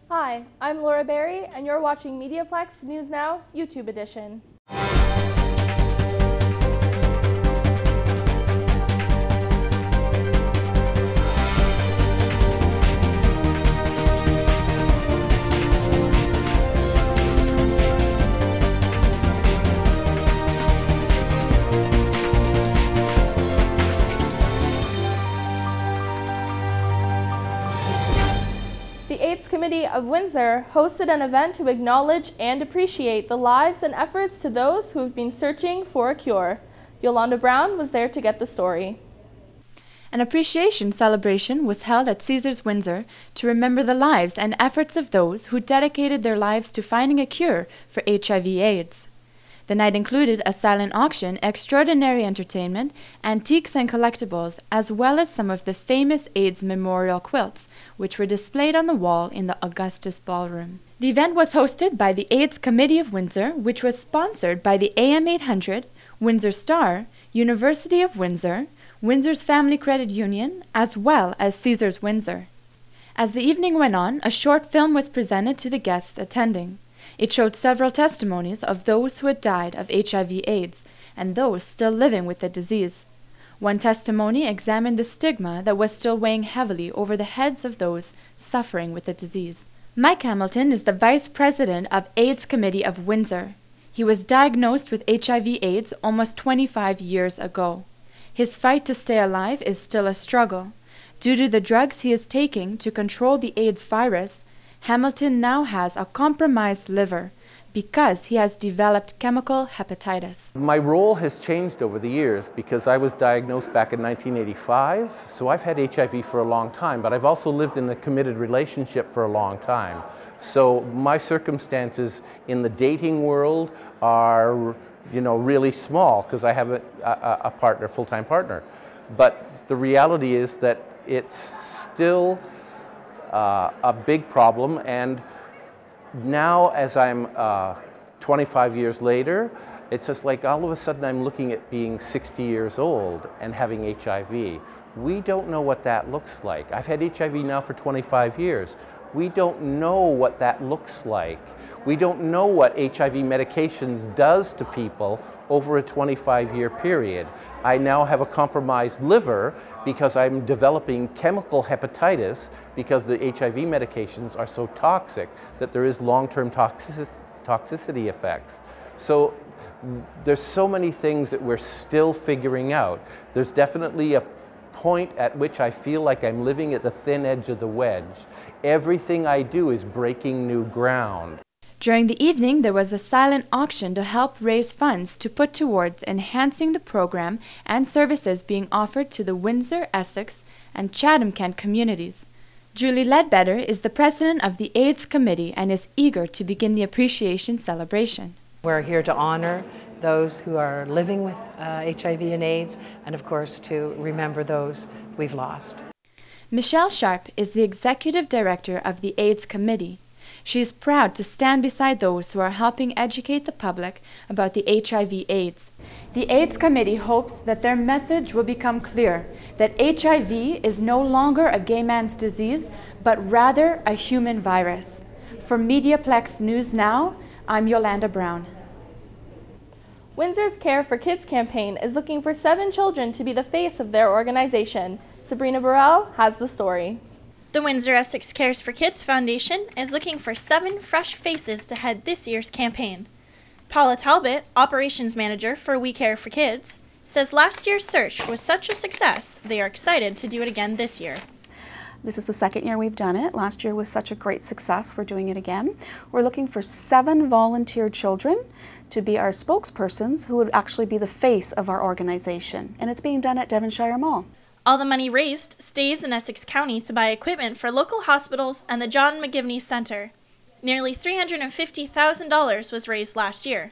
Hi, I'm Laura Berry, and you're watching MediaPlex News Now YouTube edition. The AIDS Committee of Windsor hosted an event to acknowledge and appreciate the lives and efforts to those who have been searching for a cure. Yolanda Brown was there to get the story. An appreciation celebration was held at Caesars Windsor to remember the lives and efforts of those who dedicated their lives to finding a cure for HIV/AIDS. The night included a silent auction, extraordinary entertainment, antiques and collectibles, as well as some of the famous AIDS memorial quilts, which were displayed on the wall in the Augustus Ballroom. The event was hosted by the AIDS Committee of Windsor, which was sponsored by the AM 800, Windsor Star, University of Windsor, Windsor's Family Credit Union, as well as Caesars Windsor. As the evening went on, a short film was presented to the guests attending. It showed several testimonies of those who had died of HIV/AIDS and those still living with the disease. One testimony examined the stigma that was still weighing heavily over the heads of those suffering with the disease. Mike Hamilton is the Vice President of AIDS Committee of Windsor. He was diagnosed with HIV/AIDS almost 25 years ago. His fight to stay alive is still a struggle. Due to the drugs he is taking to control the AIDS virus, Hamilton now has a compromised liver because he has developed chemical hepatitis. My role has changed over the years because I was diagnosed back in 1985, so I've had HIV for a long time, but I've also lived in a committed relationship for a long time. So my circumstances in the dating world are, really small because I have a partner, full-time partner. But the reality is that it's still a big problem, and now as I'm 25 years later, it's just like all of a sudden I'm looking at being 60 years old and having HIV. We don't know what that looks like. I've had HIV now for 25 years. We don't know what that looks like. We don't know what HIV medications does to people over a 25-year period. I now have a compromised liver because I'm developing chemical hepatitis because the HIV medications are so toxic that there is long-term toxicity effects. So there's so many things that we're still figuring out. There's definitely a point at which I feel like I'm living at the thin edge of the wedge. Everything I do is breaking new ground. During the evening, there was a silent auction to help raise funds to put towards enhancing the program and services being offered to the Windsor, Essex, and Chatham-Kent communities. Julie Ledbetter is the president of the AIDS Committee and is eager to begin the appreciation celebration. We're here to honor those who are living with HIV and AIDS, and of course to remember those we've lost. Michelle Sharp is the executive director of the AIDS Committee. She is proud to stand beside those who are helping educate the public about the HIV/AIDS. The AIDS Committee hopes that their message will become clear, that HIV is no longer a gay man's disease, but rather a human virus. For MediaPlex News Now, I'm Yolanda Brown. Windsor's Care for Kids campaign is looking for 7 children to be the face of their organization. Sabrina Burrell has the story. The Windsor Essex Cares for Kids Foundation is looking for 7 fresh faces to head this year's campaign. Paula Talbot, operations manager for We Care for Kids, says last year's search was such a success they are excited to do it again this year. This is the second year we've done it. Last year was such a great success. We're doing it again. We're looking for 7 volunteer children to be our spokespersons who would actually be the face of our organization. And it's being done at Devonshire Mall. All the money raised stays in Essex County to buy equipment for local hospitals and the John McGivney Center. Nearly $350,000 was raised last year.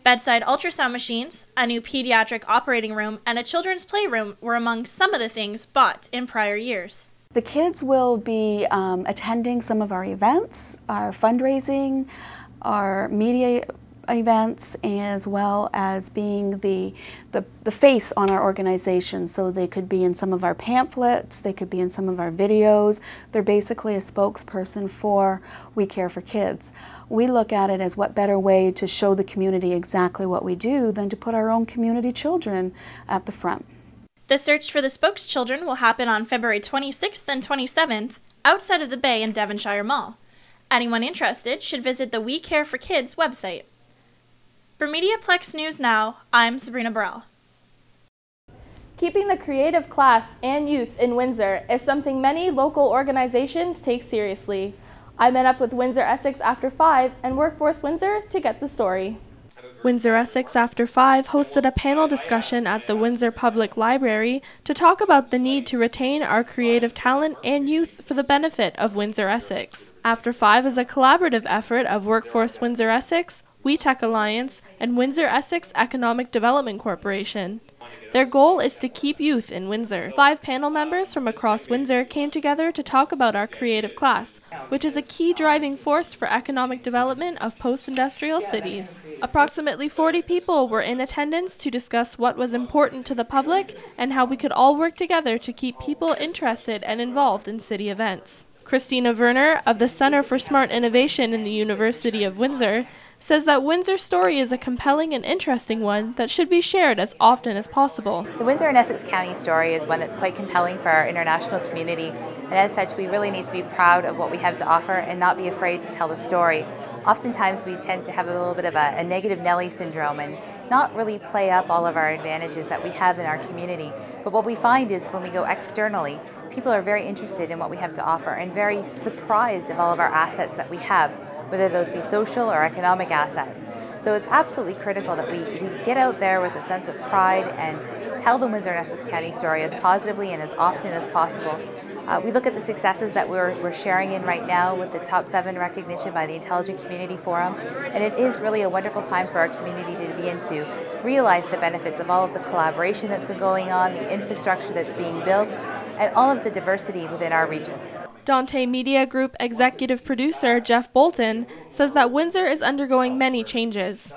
Bedside ultrasound machines, a new pediatric operating room, and a children's playroom were among some of the things bought in prior years. The kids will be attending some of our events, our fundraising, our media events, as well as being the face on our organization. So they could be in some of our pamphlets, they could be in some of our videos. They're basically a spokesperson for We Care for Kids. We look at it as what better way to show the community exactly what we do than to put our own community children at the front. The search for the spokes-children will happen on February 26th and 27th outside of the Bay in Devonshire Mall. Anyone interested should visit the We Care for Kids website. For MediaPlex News Now, I'm Sabrina Burrell. Keeping the creative class and youth in Windsor is something many local organizations take seriously. I met up with Windsor Essex After 5 and Workforce Windsor to get the story. Windsor Essex After 5 hosted a panel discussion at the Windsor Public Library to talk about the need to retain our creative talent and youth for the benefit of Windsor Essex. After 5 is a collaborative effort of Workforce Windsor Essex, WeTech Alliance, and Windsor Essex Economic Development Corporation. Their goal is to keep youth in Windsor. 5 panel members from across Windsor came together to talk about our creative class, which is a key driving force for economic development of post-industrial cities. Approximately 40 people were in attendance to discuss what was important to the public and how we could all work together to keep people interested and involved in city events. Christina Werner of the Center for Smart Innovation in the University of Windsor says that Windsor's story is a compelling and interesting one that should be shared as often as possible. The Windsor and Essex County story is one that's quite compelling for our international community, and as such we really need to be proud of what we have to offer and not be afraid to tell the story. Oftentimes we tend to have a little bit of a negative Nelly syndrome and not really play up all of our advantages that we have in our community. But what we find is when we go externally, people are very interested in what we have to offer and very surprised of all of our assets that we have, whether those be social or economic assets. So it's absolutely critical that we get out there with a sense of pride and tell the Windsor and Essex County story as positively and as often as possible. We look at the successes that we're sharing in right now with the top 7 recognition by the Intelligent Community Forum, and it is really a wonderful time for our community to begin to realize the benefits of all of the collaboration that's been going on, the infrastructure that's being built, and all of the diversity within our region. Dante Media Group executive producer Jeff Bolton says that Windsor is undergoing many changes.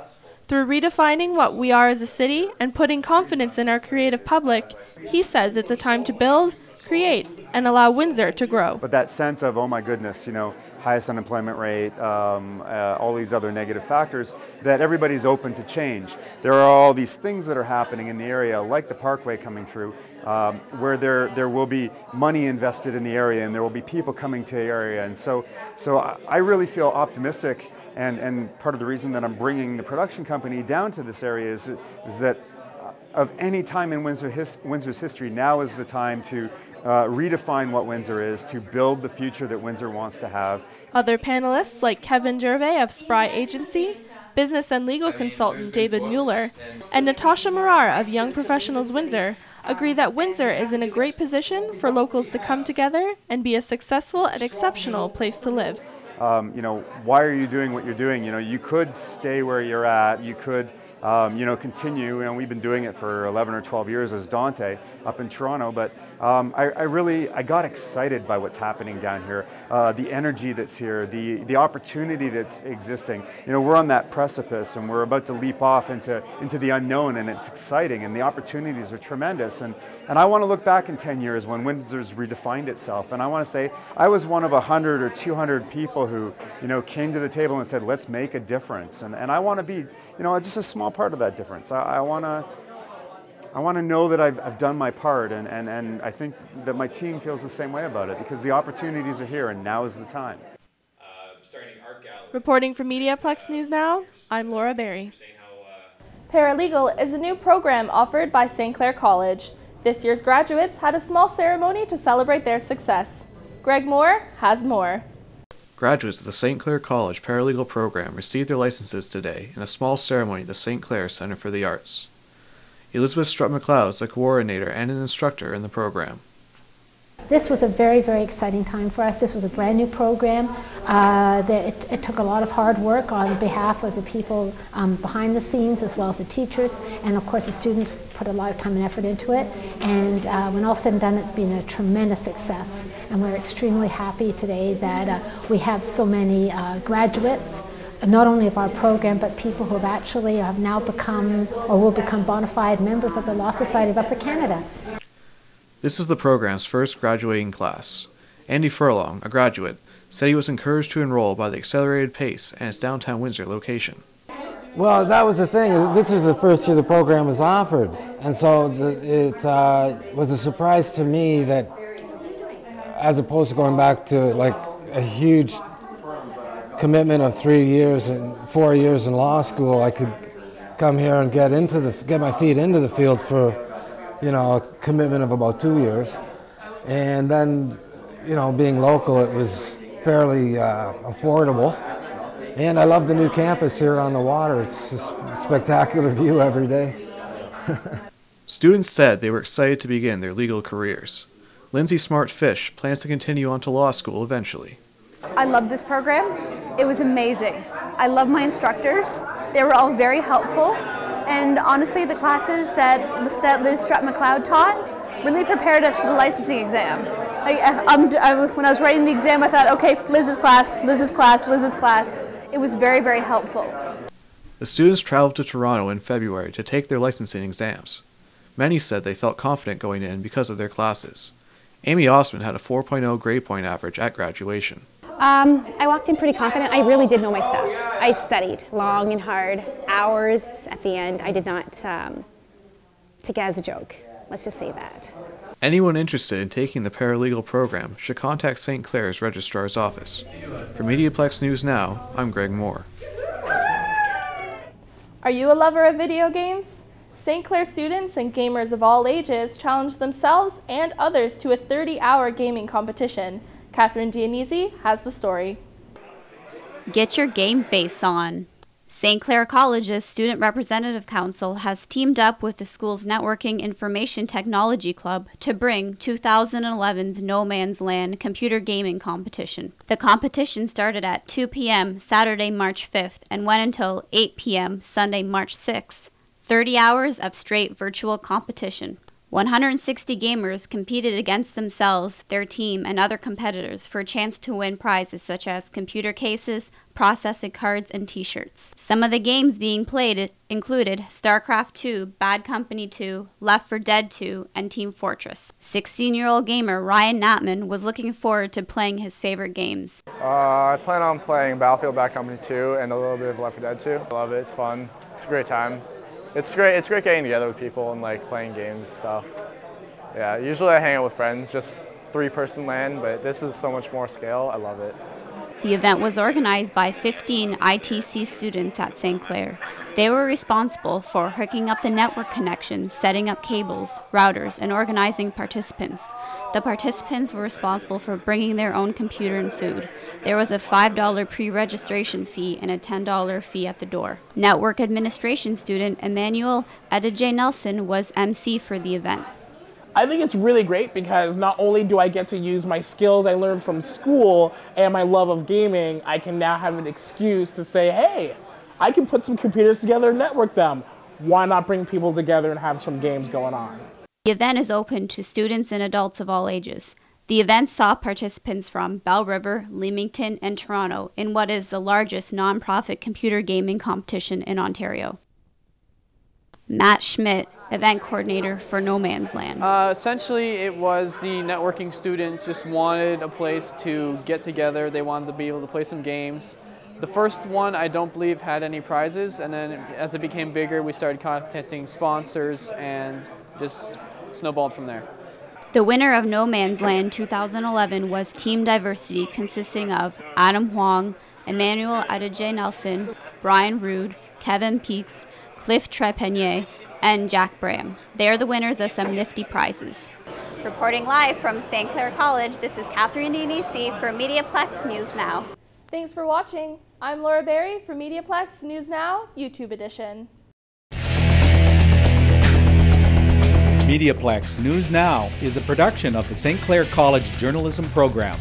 Through redefining what we are as a city and putting confidence in our creative public, he says it's a time to build, create, and allow Windsor to grow. But that sense of, oh my goodness, highest unemployment rate, all these other negative factors, that everybody's open to change. There are all these things that are happening in the area, like the Parkway coming through, where there will be money invested in the area and there will be people coming to the area. And so I really feel optimistic, and part of the reason that I'm bringing the production company down to this area is that of any time in Windsor's history, now is the time to redefine what Windsor is, to build the future that Windsor wants to have. Other panelists like Kevin Gervais of Spry Agency, business and legal consultant David Mueller, and Natasha Morar of Young Professionals Windsor agree that Windsor is in a great position for locals to come together and be a successful and exceptional place to live. Why are you doing what you're doing? You could stay where you're at, you could continue. We've been doing it for 11 or 12 years as Dante up in Toronto, but I got excited by what's happening down here, the energy that's here, the opportunity that's existing. We're on that precipice and we're about to leap off into the unknown, and it's exciting and the opportunities are tremendous. And I want to look back in 10 years when Windsor's redefined itself, and I want to say I was one of 100 or 200 people who came to the table and said, let's make a difference. And I want to be just a small part of that difference. I want to know that I've done my part, and I think that my team feels the same way about it, because the opportunities are here and now is the time. Reporting for MediaPlex News Now, I'm Laura Berry. Paralegal is a new program offered by St. Clair College. This year's graduates had a small ceremony to celebrate their success. Greg Moore has more. Graduates of the St. Clair College Paralegal Program received their licenses today in a small ceremony at the St. Clair Center for the Arts. Elizabeth Strutt-McLeod is the coordinator and an instructor in the program. This was a very, very exciting time for us. This was a brand new program. It took a lot of hard work on behalf of the people behind the scenes, as well as the teachers, and of course the students put a lot of time and effort into it. And when all said and done, it's been a tremendous success. And we're extremely happy today that we have so many graduates not only of our program, but people who have now become or will become bona fide members of the Law Society of Upper Canada. This is the program's first graduating class. Andy Furlong, a graduate, said he was encouraged to enroll by the accelerated pace and its downtown Windsor location. Well, that was the thing. This was the first year the program was offered. And so it was a surprise to me that, as opposed to going back to like a huge commitment of 3 years and 4 years in law school, I could come here and get my feet into the field for, a commitment of about 2 years. And then, being local, it was fairly affordable. And I love the new campus here on the water. It's just a spectacular view every day. Students said they were excited to begin their legal careers. Lindsay Smart-Fish plans to continue on to law school eventually. I loved this program. It was amazing. I love my instructors. They were all very helpful. And honestly, the classes that Liz Strutt-McLeod taught really prepared us for the licensing exam. When I was writing the exam, I thought, okay, Liz's class, Liz's class, Liz's class. It was very, very helpful. The students traveled to Toronto in February to take their licensing exams. Many said they felt confident going in because of their classes. Amy Osmond had a 4.0 grade point average at graduation. I walked in pretty confident. I really did know my stuff. I studied long and hard, hours at the end. I did not take it as a joke. Let's just say that. Anyone interested in taking the paralegal program should contact St. Clair's Registrar's Office. For MediaPlex News Now, I'm Greg Moore. Are you a lover of video games? St. Clair students and gamers of all ages challenge themselves and others to a 30-hour gaming competition. Catherine Dionisi has the story. Get your game face on. St. Clair College's Student Representative Council has teamed up with the school's Networking Information Technology Club to bring 2011's No Man's Land computer gaming competition. The competition started at 2 p.m. Saturday, March 5th and went until 8 p.m. Sunday, March 6th. 30 hours of straight virtual competition. 160 gamers competed against themselves, their team, and other competitors for a chance to win prizes such as computer cases, processing cards, and t-shirts. Some of the games being played included StarCraft 2, Bad Company 2, Left 4 Dead 2, and Team Fortress. 16-year-old gamer Ryan Natman was looking forward to playing his favorite games. I plan on playing Battlefield, Bad Company 2, and a little bit of Left 4 Dead 2. I love it, it's fun, it's a great time. It's great getting together with people and like playing games and stuff. Yeah, usually I hang out with friends, just 3-person LAN, but this is so much more scale, I love it. The event was organized by 15 ITC students at St. Clair. They were responsible for hooking up the network connections, setting up cables, routers, and organizing participants. The participants were responsible for bringing their own computer and food. There was a $5 pre-registration fee and a $10 fee at the door. Network administration student Emmanuel Adije Nelson was MC for the event. I think it's really great because not only do I get to use my skills I learned from school and my love of gaming, I can now have an excuse to say, hey, I can put some computers together and network them. Why not bring people together and have some games going on? The event is open to students and adults of all ages. The event saw participants from Bell River, Leamington, and Toronto in what is the largest non-profit computer gaming competition in Ontario. Matt Schmidt, event coordinator for No Man's Land. Essentially, it was the networking students just wanted a place to get together. They wanted to be able to play some games. The first one, I don't believe, had any prizes, and then as it became bigger, we started contacting sponsors and just snowballed from there. The winner of No Man's Land 2011 was Team Diversity, consisting of Adam Huang, Emmanuel Adije Nelson, Brian Rude, Kevin Peaks, Cliff Trepanier, and Jack Bram. They are the winners of some nifty prizes. Reporting live from St. Clair College, this is Catherine Dionisi for MediaPlex News Now. Thanks for watching. I'm Laura Berry for MediaPlex News Now, YouTube edition. MediaPlex News Now is a production of the St. Clair College Journalism Program.